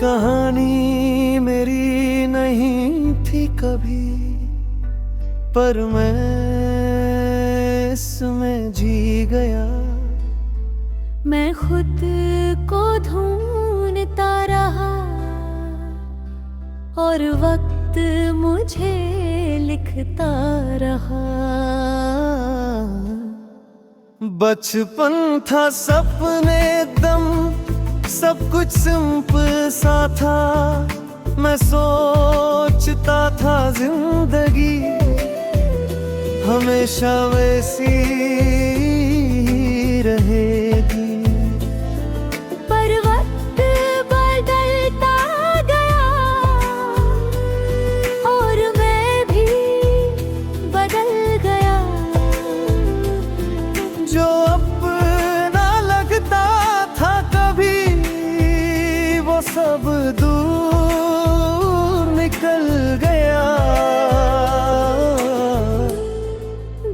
कहानी मेरी नहीं थी कभी, पर मैं इसमें जी गया। मैं खुद को ढूंढता रहा और वक्त मुझे लिखता रहा। बचपन था सपने दम, सब कुछ सिंपल सा था। मैं सोचता था जिंदगी हमेशा वैसी रहेगी, पर वक्त बदलता गया और मैं भी बदल गया। जो अपना लगता था कभी, वो सब दूर निकल गया।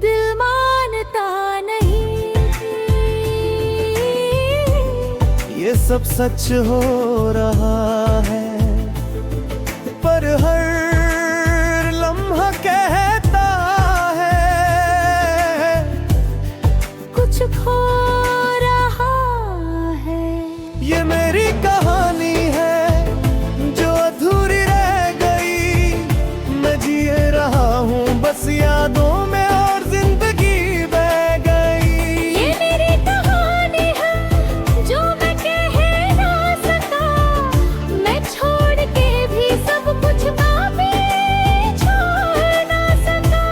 दिल मानता नहीं ये सब सच हो रहा है, पर हर लम्हा कहता है कुछ खो रहा है। ये मेरी कहानी है जो अधूरी रह गई। मैं जिए रहा हूँ बस यादों में और जिंदगी बह गई। ये मेरी कहानी है जो मैं कह ना सका। मैं छोड़ के भी सब कुछ वापस छोड़ ना सका।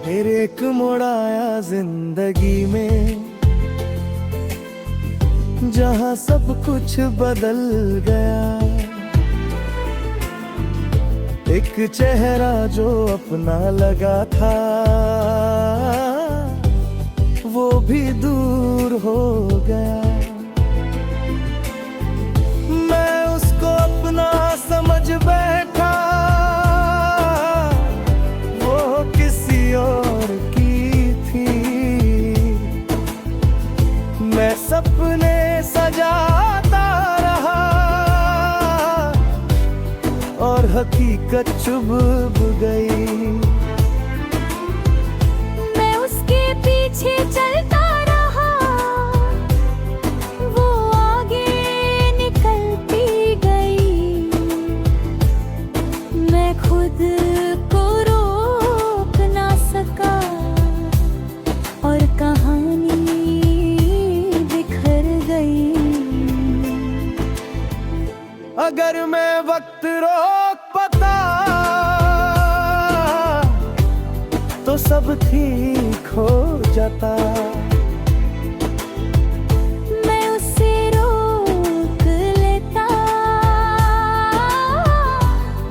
फिर एक मोड़ आया जिंदगी में, जहाँ सब कुछ बदल गया। एक चेहरा जो अपना लगा था, वो भी दूर हो गया। मैं उसको अपना समझ बैठा, वो किसी और की थी। मैं सपने सजाता रहा और हकीकत चुभ गई। मैं उसके पीछे चलता रहा, वो आगे निकलती गई। मैं खुद को रोक ना सका और कहानी बिखर गई। अगर मैं वक्त रोक पाता तो सब ठीक हो जाता। मैं उसे रोक लेता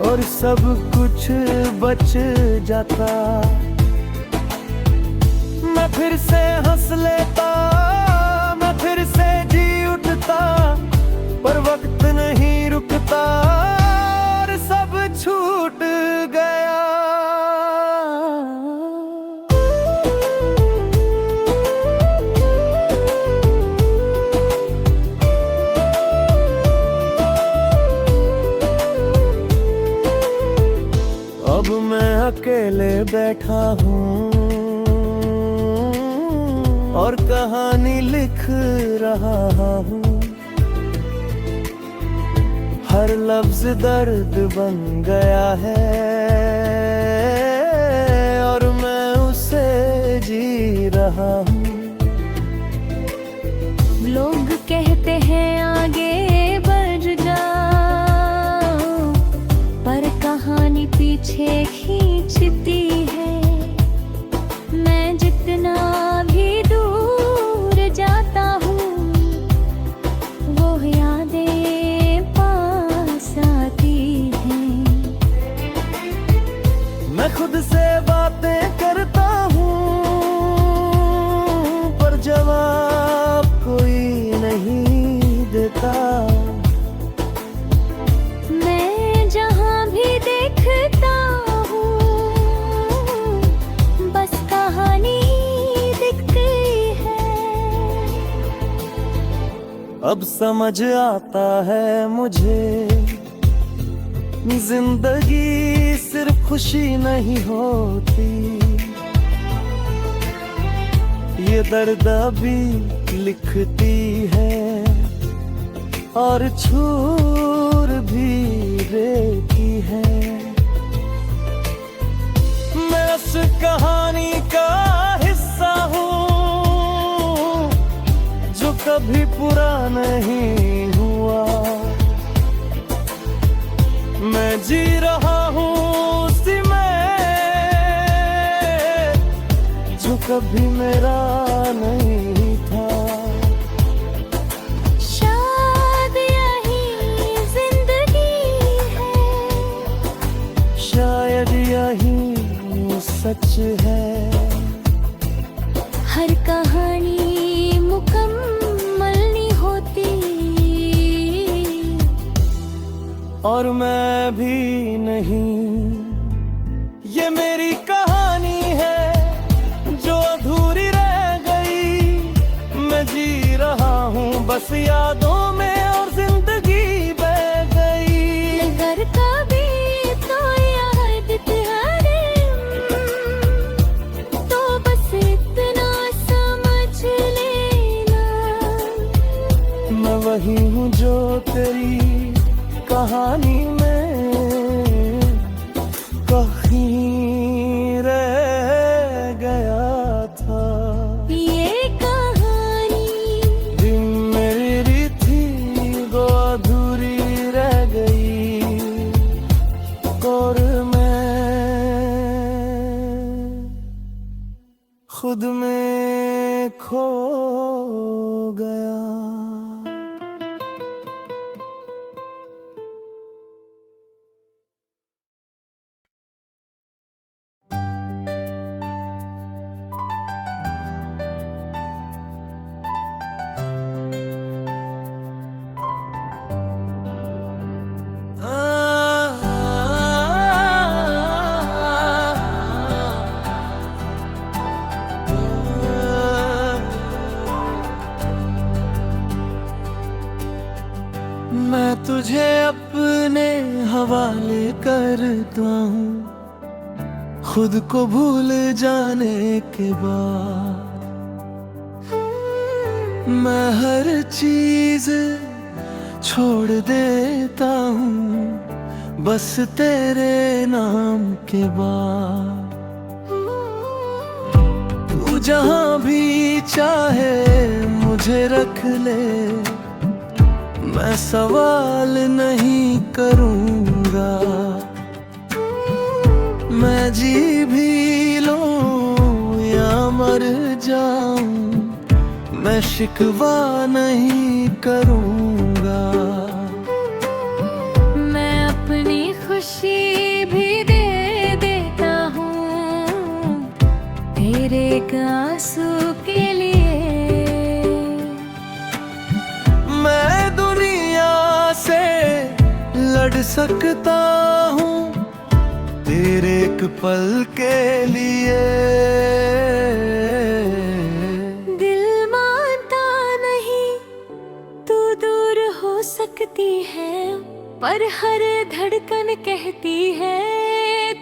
और सब कुछ बच जाता। मैं फिर से हंस लेता, मैं फिर से जी उठता, पर वक्त नहीं रुकता और सब छूट गया। अब मैं अकेले बैठा हूँ और कहानी लिख रहा हूँ। हर लफ्ज दर्द बन गया है और मैं उसे जी रहा हूँ। लोग कहते हैं आगे बढ़ जाओ, पर कहानी पीछे खींचती है। मैं जितना भी दूर जाता हूँ, वो यादें पास आती हैं। मैं खुद से बातें करता हूँ, पर जवाब कोई नहीं अब समझ आता है मुझे, जिंदगी सिर्फ खुशी नहीं होती, ये दर्द भी लिखती है और छूर भी देती है। मैं उस कहानी का हिस्सा हूँ जो कभी पूरा नहीं हुआ। मैं जी रहा हूँ उसी में जो कभी मेरा नहीं था। शायद यही जिंदगी है, शायद यही सच है। हर कहानी मुकम्मल नहीं होती, और मैं भी नहीं। ये मेरी कहानी है जो अधूरी रह गई। मैं जी रहा हूँ बस यादों में और जिंदगी बह गई। अगर कभी तो याद तुम्हारे, तो बस इतना समझ लेना, मैं वही हूँ जो तेरी कहानी में कहीं रह गया था। ये कहानी भी मेरी थी वो अधूरी रह गई, और मैं खुद में खो गया। मैं तुझे अपने हवाले करता हूँ, खुद को भूल जाने के बाद। मैं हर चीज छोड़ देता हूँ बस तेरे नाम के बाद। तू जहाँ भी चाहे मुझे रख ले, मैं सवाल नहीं करूँगा। मैं जी भी लूं या मर जाऊं, मैं शिकवा नहीं करूँगा। मैं अपनी खुशी भी दे देता हूँ तेरे एक आंसू के लिए। मैं दुनिया से लड़ सकता हूँ तेरे एक पल के लिए। दिल मानता नहीं तू दूर हो सकती है, पर हर धड़कन कहती है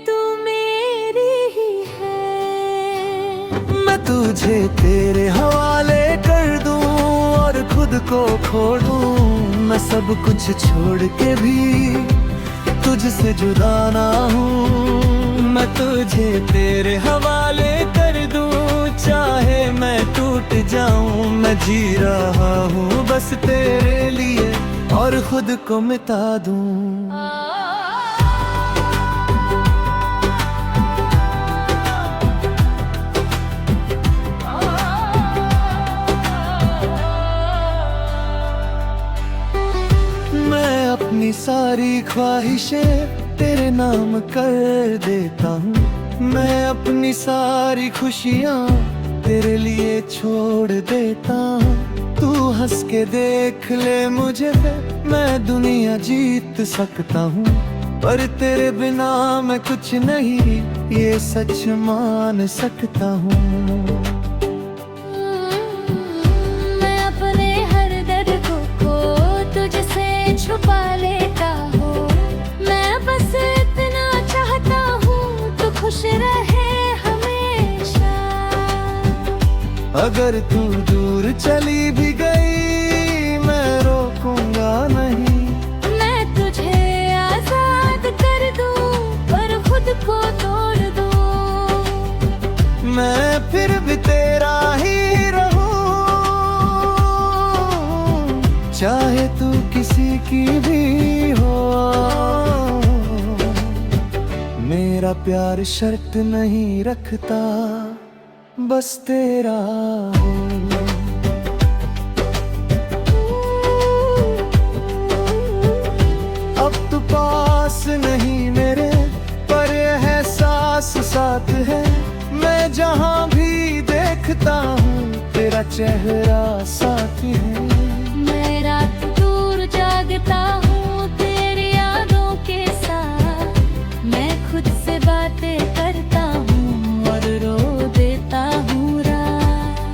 तू मेरी ही है। मैं तुझे तेरे हवाले कर दूं और खुद को खो दूं। मैं सब कुछ छोड़ के भी तुझसे जुदा ना हूँ। मैं तुझे तेरे हवाले कर दूं, चाहे मैं टूट जाऊं। मैं जी रहा हूँ बस तेरे लिए और खुद को मिटा दूं। मैं अपनी सारी ख्वाहिशें तेरे नाम कर देता हूँ। मैं अपनी सारी खुशियाँ तेरे लिए छोड़ देता हूँ। तू हंस के देख ले मुझे, मैं दुनिया जीत सकता हूँ। पर तेरे बिना मैं कुछ नहीं, ये सच मान सकता हूँ। मैं अपने हर दर्द को अगर तू दूर चली भी गई मैं रोकूंगा नहीं। मैं तुझे आजाद कर दूं पर खुद को तोड़ दूं। मैं फिर भी तेरा ही रहूं, चाहे तू किसी की भी हो। मेरा प्यार शर्त नहीं रखता, बस तेरा हो। अब तो पास नहीं मेरे, पर यह एहसास साथ है। मैं जहाँ भी देखता हूँ तेरा चेहरा साथ है। मैं रात दूर जागता हूँ तेरी यादों के साथ। मैं खुद से बातें करता हूँ और रो देता हूँ रात।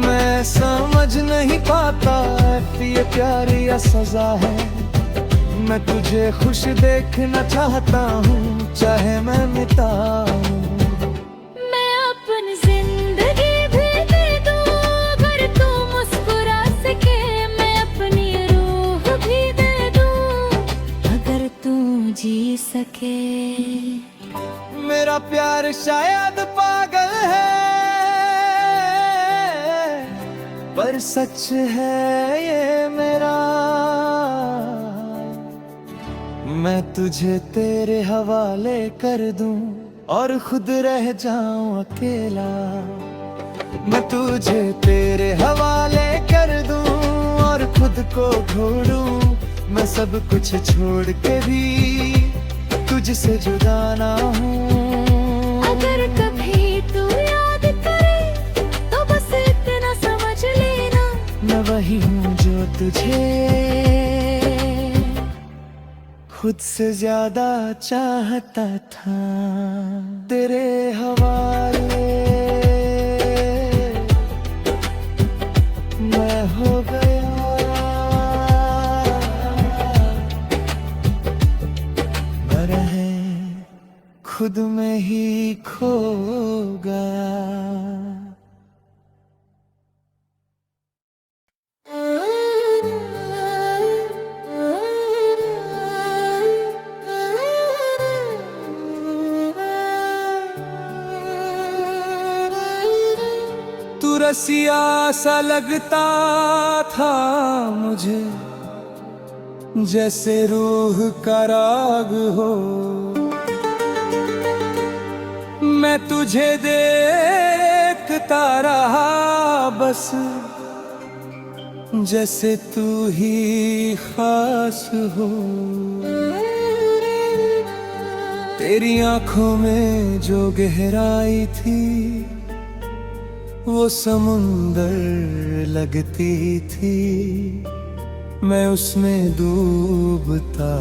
मैं समझ नहीं पाता ये प्यार या सजा है। मैं तुझे खुश देखना चाहता हूँ, चाहे मैं मिटाऊं। मैं अपनी जिंदगी भी दे दूं अगर तू मुस्कुरा सके। मैं अपनी रूह भी दे दूं अगर तू जी सके। मेरा प्यार शायद पागल है, पर सच है ये मेरा। मैं तुझे तेरे हवाले कर दूं और खुद रह जाऊं अकेला। मैं तुझे तेरे हवाले कर दूं और खुद को ढूंढूं। मैं सब कुछ छोड़ के भी तुझसे जुदा ना हूँ। अगर कभी तू याद करे तो बस इतना समझ लेना, मैं वही हूँ जो तुझे खुद से ज्यादा चाहता था। तेरे हवाले मैं हो गया, मैं रहे खुद में ही खो गया। तू रसिया सा लगता था मुझे, जैसे रूह का राग हो। मैं तुझे देखता रहा बस, जैसे तू ही खास हो। तेरी आंखों में जो गहराई थी वो समुंदर लगती थी। मैं उसमें डूबता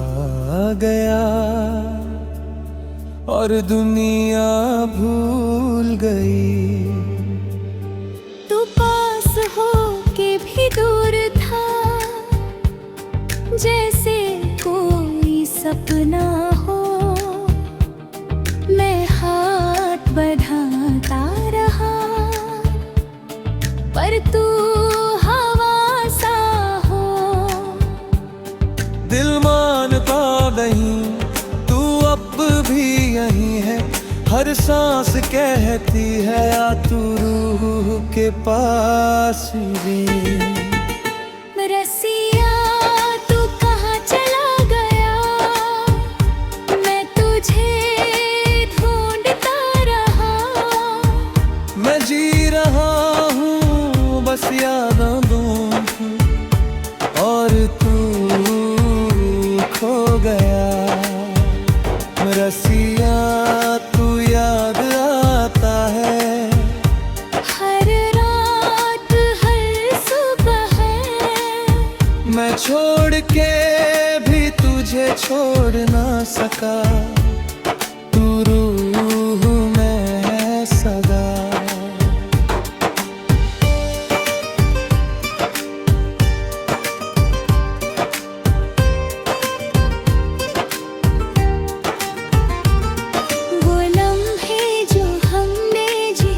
गया और दुनिया भूल गई। तू पास हो के भी दूर था, जैसे कोई सपना हो। मैं हाथ बढ़ाता रहा पर तू हवा सा हो। दिल मानता नहीं तू अब भी यही है, हर सांस कहती है आ तू रूह के पास रे। रसिया तू कहाँ चला गया, मैं तुझे ढूंढता रहा। मैं जी रहा हूँ बस यादों और तू खो गया। रसिया तू याद आता है हर रात हर सुबह है। मैं छोड़ के भी तुझे छोड़ ना सका। तू रूह में है सदा। वो लम्हे जो हमने जिए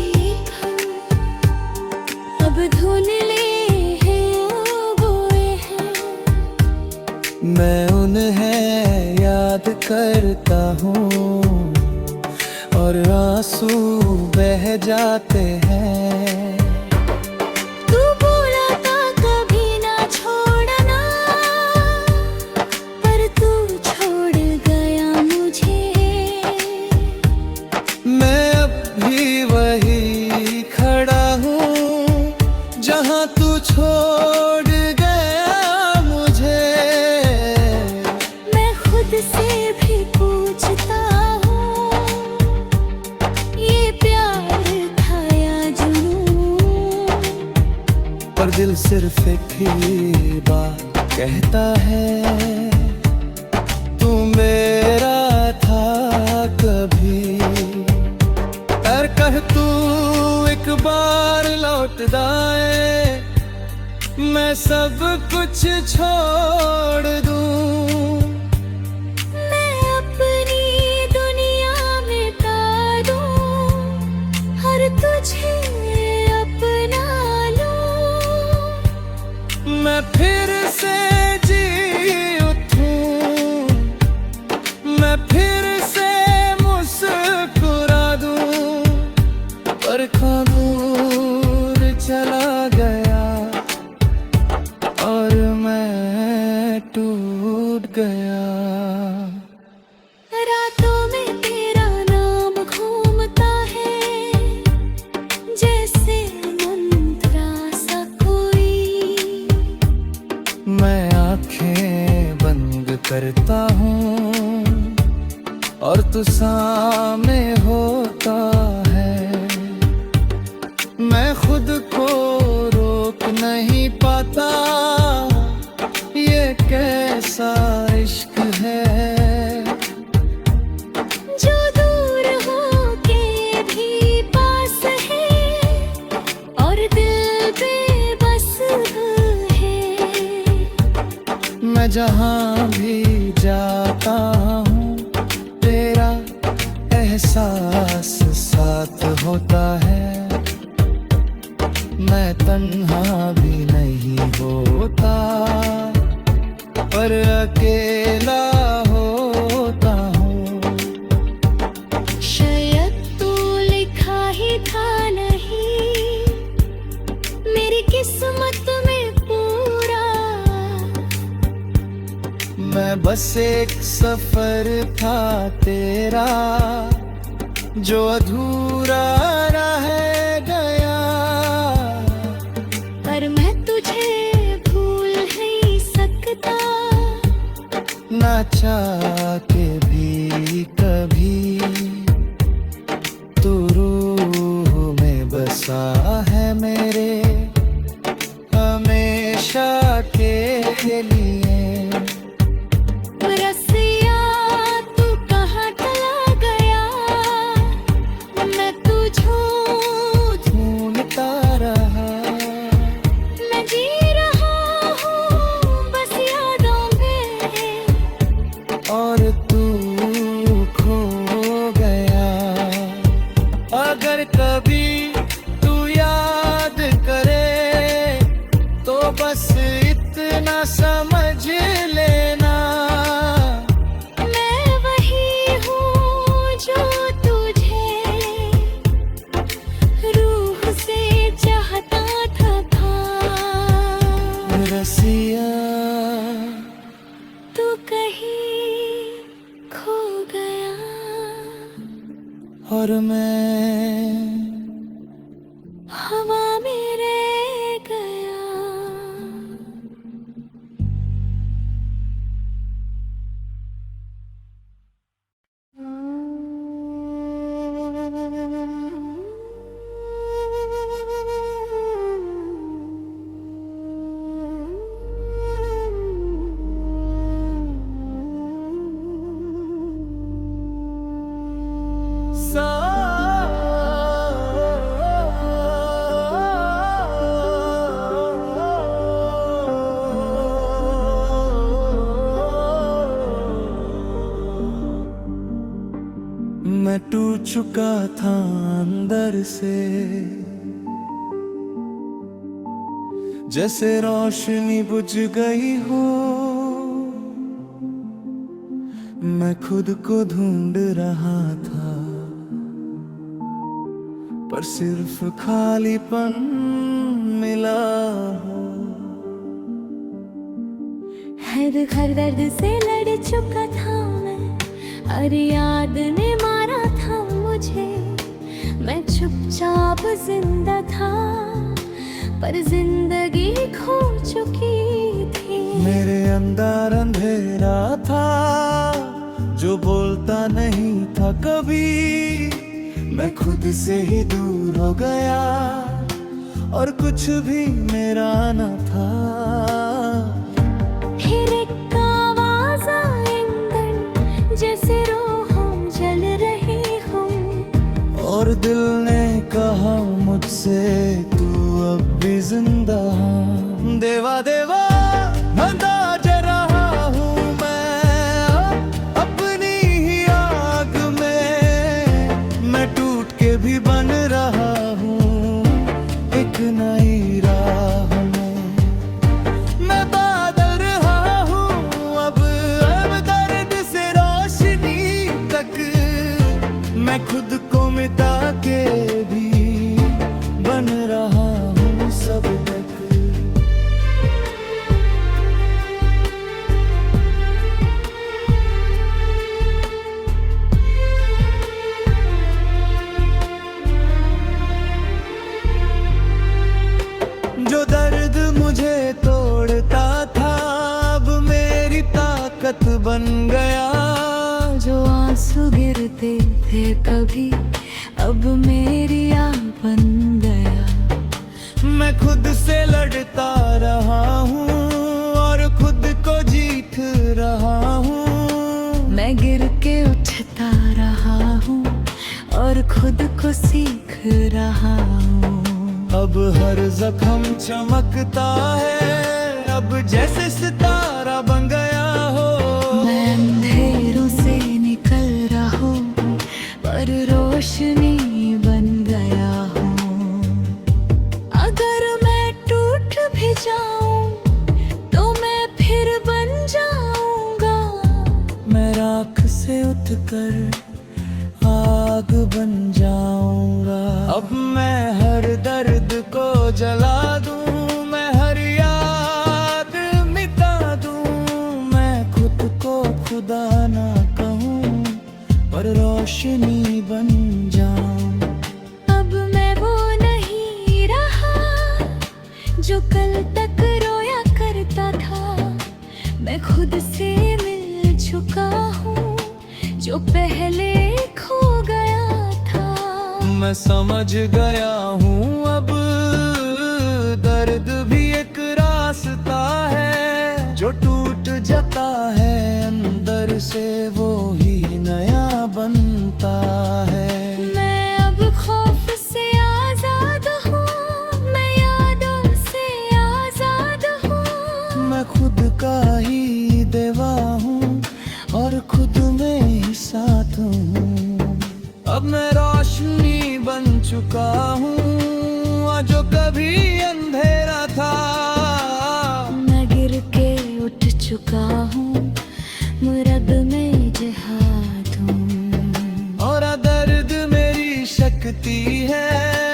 करता हूँ और आंसू बह जाते हैं। तू बोला था कभी ना छोड़ना, पर तू छोड़ गया मुझे। मैं अब भी वही खड़ा हूँ जहाँ तू छोड़ गया मुझे। मैं खुद से भी पूछता हूँ, ये प्यार था या जुनून? पर दिल सिर्फ एक ही बात कहता है, तू मेरा था कभी। और कह तू एक बार लौट जाए, मैं सब कुछ छोड़ दूं। मैं अपनी दुनिया मिटा दूं, हर तुझे अपना लूं। मैं फिर से जी उठूं, मैं फिर से मुस्कुरा दूं। पर कहाँ दूर चला गया और मैं टूट गया। रातों में तेरा नाम घूमता है, जैसे मंत्रा सा कोई। मैं आंखें बंद करता हूँ और तू सामने होता है। मैं खुद को रोक नहीं पाता, ये कैसा इश्क है जो दूर हो के भी पास है और दिल पे बस है। मैं जहाँ भी जाता हूँ तेरा एहसास साथ होता है। मैं तन्हा भी नहीं होता, पर अकेला होता हूँ। शायद तू लिखा ही था नहीं मेरी किस्मत में पूरा। मैं बस एक सफर था तेरा जो अधूरा रह गया। पर मैं तुझे भूल नहीं सकता, ना चाह के भी कभी। तू रूह में बसा है मेरे हमेशा के लिए। रसिया तू कहाँ चला गया, मैं तुझको ढूंढता रहा। मैं जी रहा हूँ बस यादों में, और तू खो गया। अगर कभी तू याद करे तो बस इतना समझ लेना, मैं वही हूँ जो तुझे रूह से चाहता था। रसिया तू कहीं खो गया और मैं हवा में रह गया। मैं टूट चुका था अंदर से, जैसे रोशनी बुझ गई हो। मैं खुद को ढूंढ रहा था, पर सिर्फ खालीपन मिला हो। हर दर्द से लड़ चुका था मैं, अरे याद ने मारा था मुझे। मैं चुपचाप जिंदा था, पर जिंदगी खो चुकी थी। मेरे अंदर अंधेरा था जो बोलता नहीं था कभी। मैं खुद से ही दूर हो गया और कुछ भी मेरा न था। फिर एक आवाज़ आई अंदर, जैसे रूहों जल रही हूँ। और दिल ने कहा मुझसे तू अब भी जिंदा है। देवा देवा अंदाज रहा हूँ मैं अपनी ही आग में। मैं टूट के भी बन रहा हूँ एक नई राह में। मैं बादल रहा हूँ अब दर्द से रोशनी तक। मैं खुद को मिटा के भी बन रहा हूँ सब तक। जो दर्द मुझे तोड़ता था अब मेरी ताकत बन गया। जो आंसू गिरते थे कभी, अब मेरी आह बन गया। मैं खुद से लड़ता रहा हूँ और खुद को जीत रहा हूँ। मैं गिर के उठता रहा हूँ और खुद को सीख रहा हूँ। अब हर जख्म चमकता है अब जैसे सितारा बन गया हो। मैं अंधेरों से निकल रहा हूँ पर रोशनी बन गया हूँ। अगर मैं टूट भी जाऊं तो मैं फिर बन जाऊंगा। मैं राख से उठकर आग बन जाऊंगा। अब मैं हर दर्द को जला दूं, मैं हर याद मिटा दूं। मैं खुद को खुदा ना कहूं पर रोशनी बन जाऊं। अब मैं वो नहीं रहा जो कल तक रोया करता था। मैं खुद से मिल चुका हूँ जो पहले खो गया था। मैं समझ गया हूँ अब दर्द भी एक रास्ता है। जो टूट जाता है अंदर से वो ही नया बनता है। मैं अब खौफ से आजाद हूँ, मैं यादों से आजाद हूँ। मैं खुद का ही देवा हूँ और खुद में ही साथ हूँ। अब मैं रोशनी बन चुका हूँ जो कभी अंधेरा था। मैं गिर के उठ चुका हूँ, मुरद में जिहाद हूँ। और दर्द मेरी शक्ति है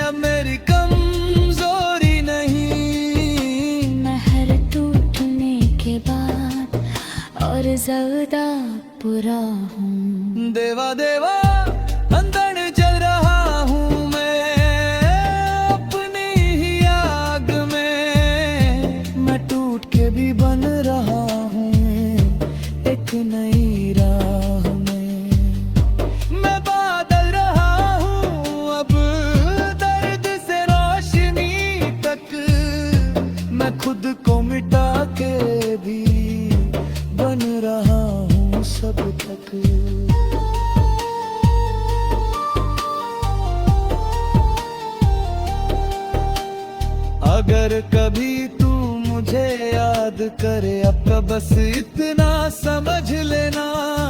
अब मेरी कमजोरी नहीं। मैं हर टूटने के बाद और ज्यादा बुरा हूँ। देवा देवा अंदर जल रहा हूँ मैं अपनी ही आग में। मैं टूट के भी बन रहा हूँ एक नई राह में। मैं बादल रहा हूँ अब दर्द से रोशनी तक। मैं खुद को मिटा के भी बन रहा हूँ सब तक। अगर कभी तू मुझे याद करे अब तो बस इतना समझ लेना।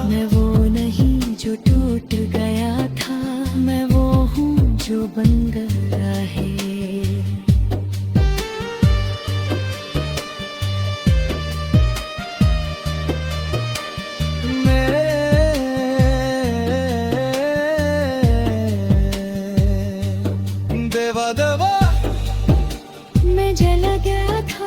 मैं वो नहीं जो टूट गया था, मैं वो हूँ जो बन गया है। मेरे वाह मैं जला गया था